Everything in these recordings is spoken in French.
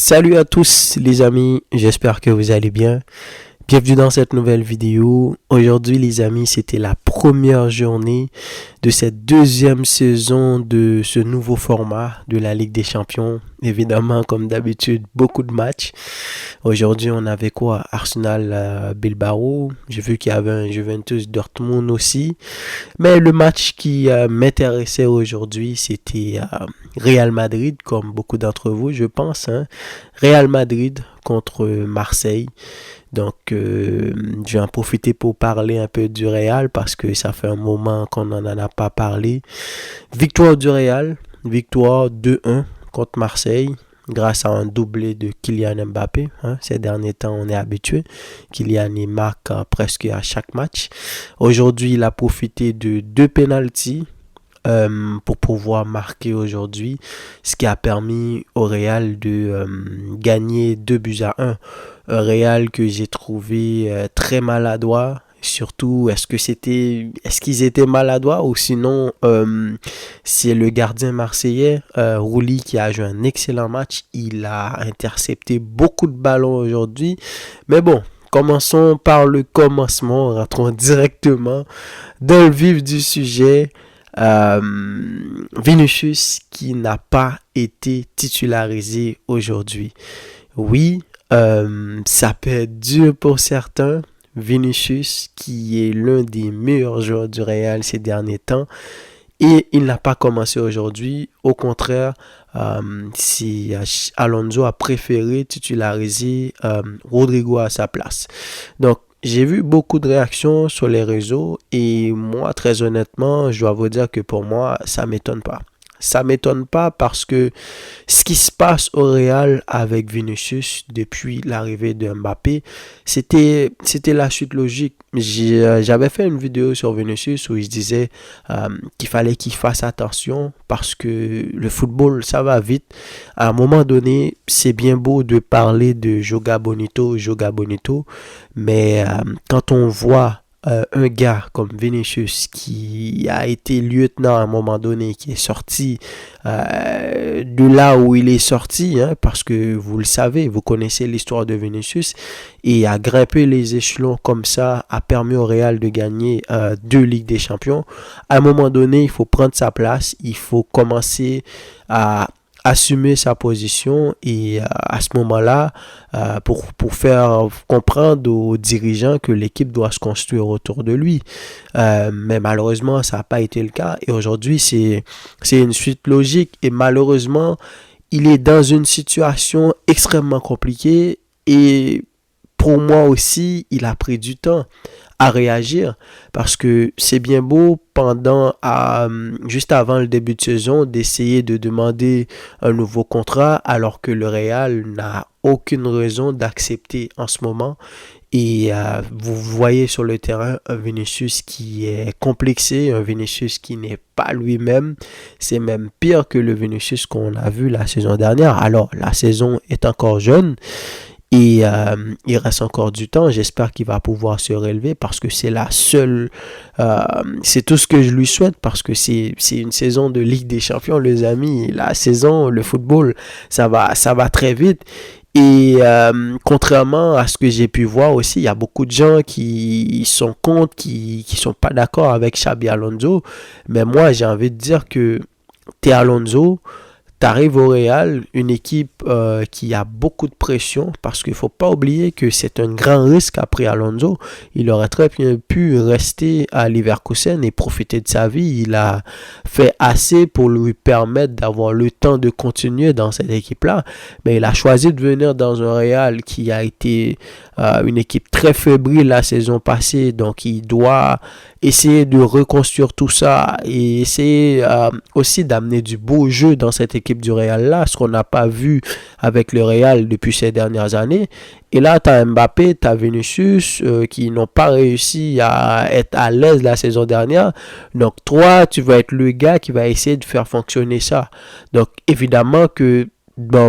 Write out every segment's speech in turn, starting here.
Salut à tous les amis, j'espère que vous allez bien. Bienvenue dans cette nouvelle vidéo. Aujourd'hui les amis, c'était la première journée de cette deuxième saison de ce nouveau format de la Ligue des Champions. Évidemment, comme d'habitude, beaucoup de matchs. Aujourd'hui, on avait quoi? Arsenal Bilbao. J'ai vu qu'il y avait un Juventus Dortmund aussi. Mais le match qui m'intéressait aujourd'hui, c'était Real Madrid, comme beaucoup d'entre vous, je pense. Real Madrid contre Marseille. Donc, je vais en profiter pour parler un peu du Real parce que ça fait un moment qu'on n'en a pas parlé. Victoire du Real, victoire 2-1 contre Marseille grâce à un doublé de Kylian Mbappé. Ces derniers temps, on est habitué. Kylian il marque presque à chaque match. Aujourd'hui, il a profité de deux pénaltys pour pouvoir marquer aujourd'hui, ce qui a permis au Real de gagner 2-1. Un Real que j'ai trouvé très maladroit. Surtout, est-ce qu'ils étaient maladroits ou sinon c'est le gardien marseillais Rouli qui a joué un excellent match. Il a intercepté beaucoup de ballons aujourd'hui. Mais bon, commençons par le commencement. Rentrons directement dans le vif du sujet. Vinicius qui n'a pas été titularisé aujourd'hui. Oui, ça peut être dur pour certains. Vinicius qui est l'un des meilleurs joueurs du Real ces derniers temps et il n'a pas commencé aujourd'hui. Au contraire, Alonso a préféré titulariser Rodrigo à sa place. Donc, j'ai vu beaucoup de réactions sur les réseaux et moi, très honnêtement, je dois vous dire que pour moi, ça m'étonne pas. Ça m'étonne pas parce que ce qui se passe au Real avec Vinicius depuis l'arrivée de Mbappé, c'était la suite logique. J'avais fait une vidéo sur Vinicius où je disais qu'il fallait qu'il fasse attention parce que le football, ça va vite. À un moment donné, c'est bien beau de parler de Joga Bonito, mais quand on voit un gars comme Vinicius qui a été lieutenant à un moment donné, qui est sorti de là où il est sorti, parce que vous le savez, vous connaissez l'histoire de Vinicius, et a grimpé les échelons comme ça, a permis au Real de gagner 2 Ligues des Champions. À un moment donné, il faut prendre sa place, il faut commencer à assumer sa position et à ce moment-là pour faire comprendre aux dirigeants que l'équipe doit se construire autour de lui. Mais malheureusement, ça n'a pas été le cas et aujourd'hui, c'est une suite logique et malheureusement, il est dans une situation extrêmement compliquée et pour moi aussi, il a pris du temps à réagir parce que c'est bien beau juste avant le début de saison d'essayer de demander un nouveau contrat alors que le Real n'a aucune raison d'accepter en ce moment et vous voyez sur le terrain un Vinicius qui est complexé, un Vinicius qui n'est pas lui-même, c'est même pire que le Vinicius qu'on a vu la saison dernière. Alors la saison est encore jeune et il reste encore du temps. J'espère qu'il va pouvoir se relever parce que c'est la seule... c'est tout ce que je lui souhaite parce que c'est une saison de Ligue des Champions, les amis. La saison, le football, ça va très vite. Et contrairement à ce que j'ai pu voir aussi, il y a beaucoup de gens qui sont contre, qui sont pas d'accord avec Xabi Alonso. Mais moi, j'ai envie de dire que t'es Alonso, t'arrives au Real, une équipe qui a beaucoup de pression parce qu'il ne faut pas oublier que c'est un grand risque après Alonso. Il aurait très bien pu rester à Leverkusen et profiter de sa vie. Il a fait assez pour lui permettre d'avoir le temps de continuer dans cette équipe-là. Mais il a choisi de venir dans un Real qui a été une équipe très fébrile la saison passée. Donc il doit essayer de reconstruire tout ça et essayer aussi d'amener du beau jeu dans cette équipe du Real là, ce qu'on n'a pas vu avec le Real depuis ces dernières années. Et là, tu as Mbappé, tu as Vinicius qui n'ont pas réussi à être à l'aise la saison dernière. Donc toi, tu vas être le gars qui va essayer de faire fonctionner ça. Donc évidemment que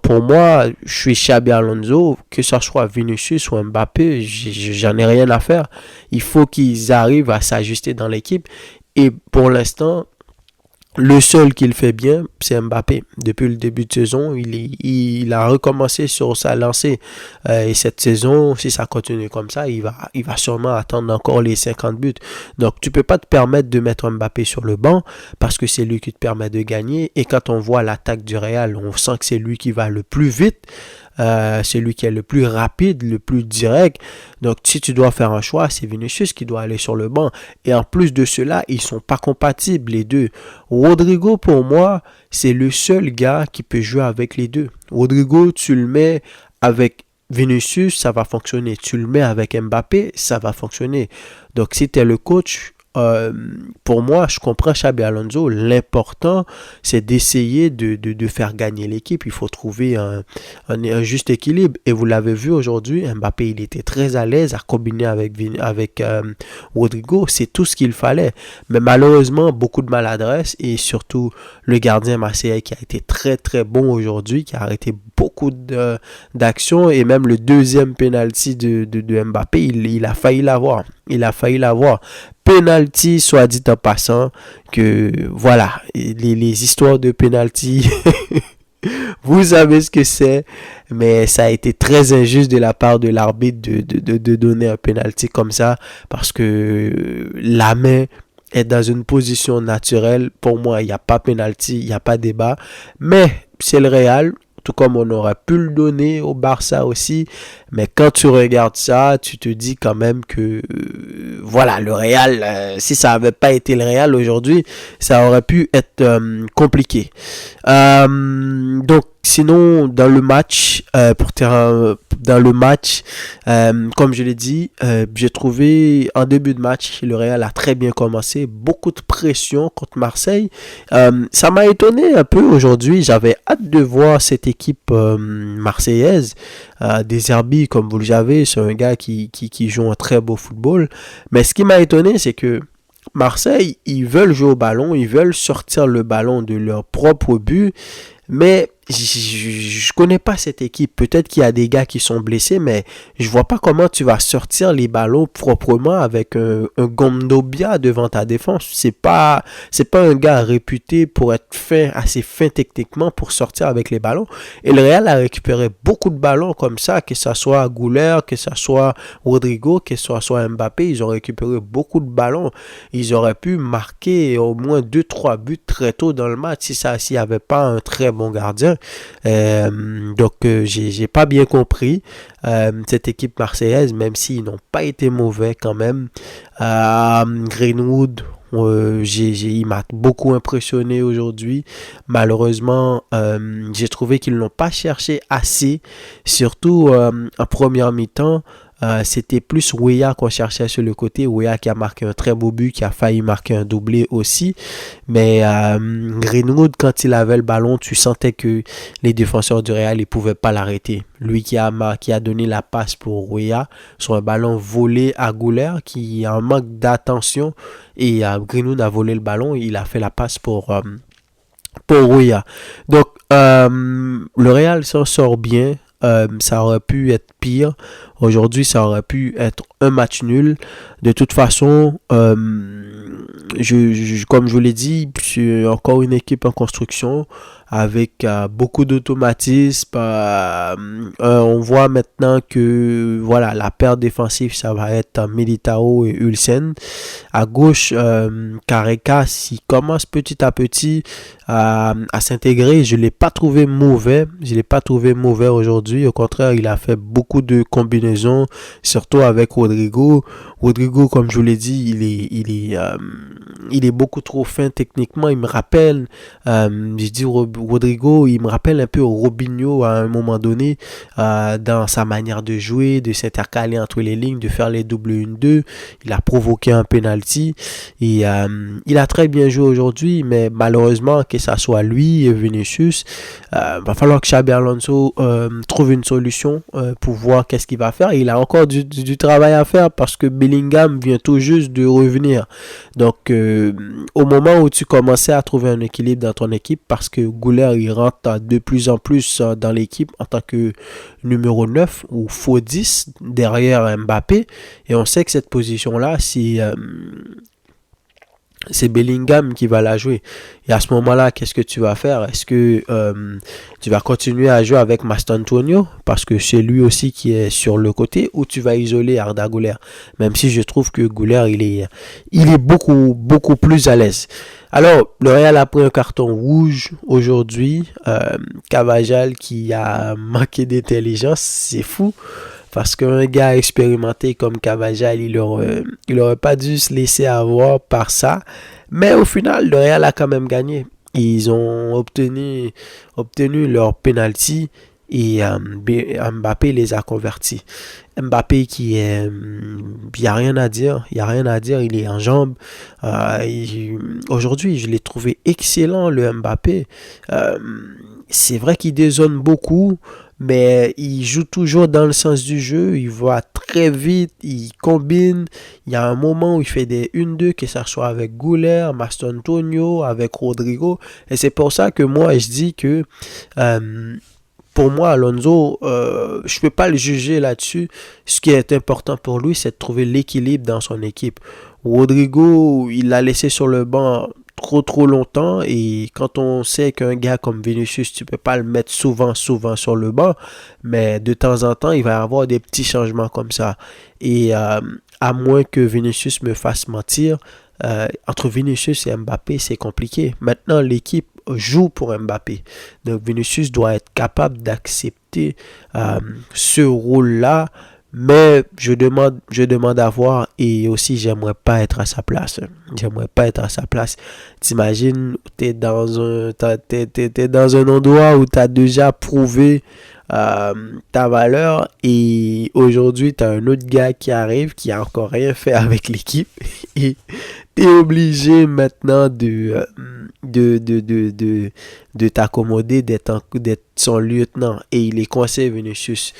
pour moi, je suis Xabi Alonso, que ce soit Vinicius ou Mbappé, j'en ai rien à faire. Il faut qu'ils arrivent à s'ajuster dans l'équipe. Et pour l'instant, Le seul qui le fait bien, c'est Mbappé. Depuis le début de saison, il a recommencé sur sa lancée. Et cette saison, si ça continue comme ça, il va sûrement attendre encore les 50 buts. Donc, tu peux pas te permettre de mettre Mbappé sur le banc parce que c'est lui qui te permet de gagner. Et quand on voit l'attaque du Real, on sent que c'est lui qui va le plus vite. C'est lui qui est le plus rapide, le plus direct. Donc, si tu dois faire un choix, c'est Vinicius qui doit aller sur le banc. Et en plus de cela, ils sont pas compatibles, les deux. Rodrigo, pour moi, c'est le seul gars qui peut jouer avec les deux. Rodrigo, tu le mets avec Vinicius, ça va fonctionner. Tu le mets avec Mbappé, ça va fonctionner. Donc, si tu es le coach, pour moi, je comprends Xabi Alonso. L'important, c'est d'essayer de faire gagner l'équipe. Il faut trouver un juste équilibre. Et vous l'avez vu aujourd'hui, Mbappé, il était très à l'aise à combiner avec Rodrigo. C'est tout ce qu'il fallait. Mais malheureusement, beaucoup de maladresse et surtout le gardien marseillais qui a été très très bon aujourd'hui, qui a arrêté beaucoup d'actions et même le deuxième penalty de Mbappé, il a failli l'avoir. Il a failli l'avoir. Penalty, soit dit en passant, que voilà, les histoires de penalty, vous savez ce que c'est, mais ça a été très injuste de la part de l'arbitre de donner un penalty comme ça, parce que la main est dans une position naturelle. Pour moi, il n'y a pas penalty, il n'y a pas débat, mais c'est le Real. Tout comme on aurait pu le donner au Barça aussi. Mais quand tu regardes ça, tu te dis quand même que voilà, le Real, si ça n'avait pas été le Real aujourd'hui, ça aurait pu être compliqué. Donc, sinon, dans le match, comme je l'ai dit, j'ai trouvé en début de match, le Real a très bien commencé. Beaucoup de pression contre Marseille. Ça m'a étonné un peu aujourd'hui. J'avais hâte de voir cette équipe marseillaise. De Zerbi, comme vous le savez, c'est un gars qui joue un très beau football. Mais ce qui m'a étonné, c'est que Marseille, ils veulent jouer au ballon, ils veulent sortir le ballon de leur propre but. Mais je connais pas cette équipe. Peut-être qu'il y a des gars qui sont blessés, mais je vois pas comment tu vas sortir les ballons proprement avec un Gondobia devant ta défense. C'est pas un gars réputé pour être assez fin techniquement pour sortir avec les ballons. Et le Real a récupéré beaucoup de ballons comme ça, que ce soit Güler, que ce soit Rodrigo, que ce soit Mbappé. Ils ont récupéré beaucoup de ballons. Ils auraient pu marquer au moins 2-3 buts très tôt dans le match s'il n'y avait pas un très bon gardien. Donc j'ai pas bien compris cette équipe marseillaise, même s'ils n'ont pas été mauvais quand même. Greenwood, il m'a beaucoup impressionné aujourd'hui. Malheureusement, j'ai trouvé qu'ils n'ont pas cherché assez, surtout en première mi-temps. C'était plus Weah qu'on cherchait sur le côté. Weah qui a marqué un très beau but, qui a failli marquer un doublé aussi. Mais Greenwood, quand il avait le ballon, tu sentais que les défenseurs du Real ne pouvaient pas l'arrêter. Lui qui a donné la passe pour Weah sur un ballon volé à Güler qui a un manque d'attention. Et Greenwood a volé le ballon et il a fait la passe pour Weah. Donc, le Real s'en sort bien. Ça aurait pu être pire. Aujourd'hui, ça aurait pu être un match nul. De toute façon, comme je vous l'ai dit, c'est encore une équipe en construction avec beaucoup d'automatisme. On voit maintenant que voilà, la paire défensive, ça va être Militao et Ulsen. À gauche, Carreras, il commence petit à petit à s'intégrer. Je ne l'ai pas trouvé mauvais. Aujourd'hui. Au contraire, il a fait beaucoup de combinaisons, surtout avec Rodrigo. Rodrigo, comme je vous l'ai dit, il est beaucoup trop fin techniquement. Il me rappelle, Rodrigo, il me rappelle un peu Robinho à un moment donné, dans sa manière de jouer, de s'intercaler entre les lignes, de faire les doubles 1-2. Il a provoqué un penalty. Et il a très bien joué aujourd'hui, mais malheureusement, que ça soit lui et Vinicius, va falloir que Xabi Alonso trouve une solution pour voir qu'est-ce qu'il va faire. Il a encore du travail à faire parce que Bellingham vient tout juste de revenir. Donc, au moment où tu commençais à trouver un équilibre dans ton équipe, parce que Güler, il rentre de plus en plus dans l'équipe en tant que numéro 9 ou faux 10 derrière Mbappé. Et on sait que cette position-là, c'est Bellingham qui va la jouer. Et à ce moment-là, qu'est-ce que tu vas faire? Est-ce que tu vas continuer à jouer avec Mastantuono parce que c'est lui aussi qui est sur le côté, ou tu vas isoler Arda Güler? Même si je trouve que Güler, il est beaucoup plus à l'aise. Alors, le Real a pris un carton rouge aujourd'hui. Carvajal qui a manqué d'intelligence, c'est fou. Parce qu'un gars expérimenté comme Carvajal, il aurait pas dû se laisser avoir par ça. Mais au final, le Real a quand même gagné. Ils ont obtenu leur penalty et Mbappé les a convertis. Mbappé il n'y a rien à dire. Il n'y a rien à dire. Il est en jambes. Aujourd'hui, je l'ai trouvé excellent, le Mbappé. Euh, c'est vrai qu'il dézone beaucoup, mais il joue toujours dans le sens du jeu. Il va très vite, il combine. Il y a un moment où il fait des 1-2, que ça soit avec Güler, Mastantuono, avec Rodrigo. Et c'est pour ça que moi, je dis que pour moi, Alonso, je ne peux pas le juger là-dessus. Ce qui est important pour lui, c'est de trouver l'équilibre dans son équipe. Rodrigo, il l'a laissé sur le banc trop longtemps, et quand on sait qu'un gars comme Vinicius, tu peux pas le mettre souvent sur le banc, mais de temps en temps il va y avoir des petits changements comme ça. Et à moins que Vinicius me fasse mentir, entre Vinicius et Mbappé c'est compliqué. Maintenant l'équipe joue pour Mbappé, donc Vinicius doit être capable d'accepter ce rôle là. Mais je demande à voir, et aussi j'aimerais pas être à sa place. J'aimerais pas être à sa place. T'imagines, t'es dans un endroit où t'as déjà prouvé ta valeur, et aujourd'hui t'as un autre gars qui arrive qui a encore rien fait avec l'équipe et t'es obligé maintenant de t'accommoder, d'être son lieutenant, et il est coincé, Vinicius.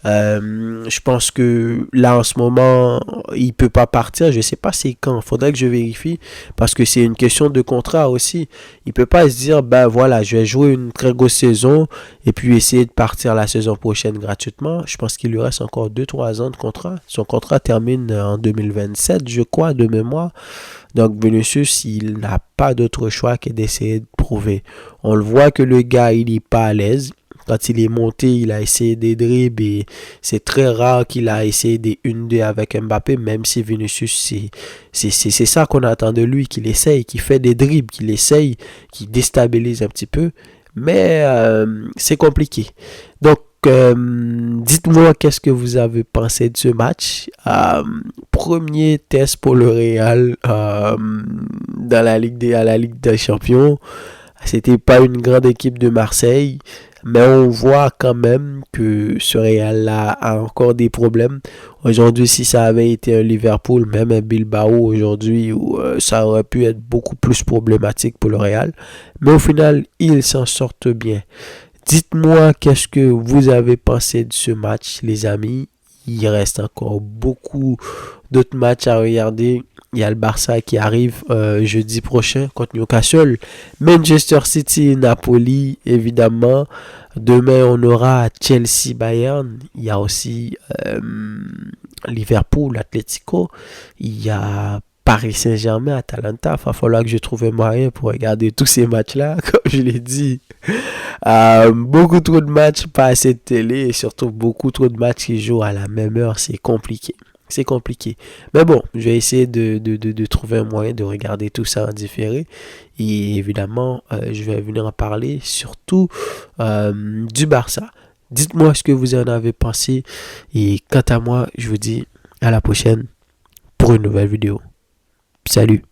Je pense que là en ce moment il peut pas partir. Je sais pas c'est quand, faudrait que je vérifie, parce que c'est une question de contrat aussi. Il peut pas se dire ben voilà, je vais jouer une très grosse saison et puis essayer de partir la saison prochaine gratuitement. Je pense qu'il lui reste encore 2-3 ans de contrat. Son contrat termine en 2027, je crois, de mémoire. Donc Vinicius, il n'a pas d'autre choix que d'essayer de prouver. On le voit que le gars, il n'est pas à l'aise. Quand il est monté, il a essayé des dribbles, et c'est très rare qu'il a essayé des 1-2 avec Mbappé, même si Vinicius, c'est ça qu'on attend de lui, qu'il essaye, qu'il fait des dribbles, qu'il essaye, qu'il déstabilise un petit peu. Mais c'est compliqué. Donc, dites-moi qu'est-ce que vous avez pensé de ce match. Premier test pour le Real dans à la Ligue des Champions. C'était pas une grande équipe de Marseille, mais on voit quand même que ce Real-là a encore des problèmes. Aujourd'hui, si ça avait été un Liverpool, même un Bilbao aujourd'hui, ça aurait pu être beaucoup plus problématique pour le Real. Mais au final, ils s'en sortent bien. Dites-moi qu'est-ce que vous avez pensé de ce match, les amis. Il reste encore beaucoup d'autres matchs à regarder. Il y a le Barça qui arrive jeudi prochain contre Newcastle. Manchester City, Napoli, évidemment. Demain, on aura Chelsea, Bayern. Il y a aussi Liverpool, Atlético. Il y a Paris Saint-Germain, Atalanta. Il va falloir que je trouve un moyen pour regarder tous ces matchs-là, comme je l'ai dit. Beaucoup trop de matchs, pas assez de télé, et surtout beaucoup trop de matchs qui jouent à la même heure. C'est compliqué. C'est compliqué. Mais bon, je vais essayer de trouver un moyen de regarder tout ça en différé. Et évidemment, je vais venir en parler, surtout du Barça. Dites-moi ce que vous en avez pensé. Et quant à moi, je vous dis à la prochaine pour une nouvelle vidéo. Salut!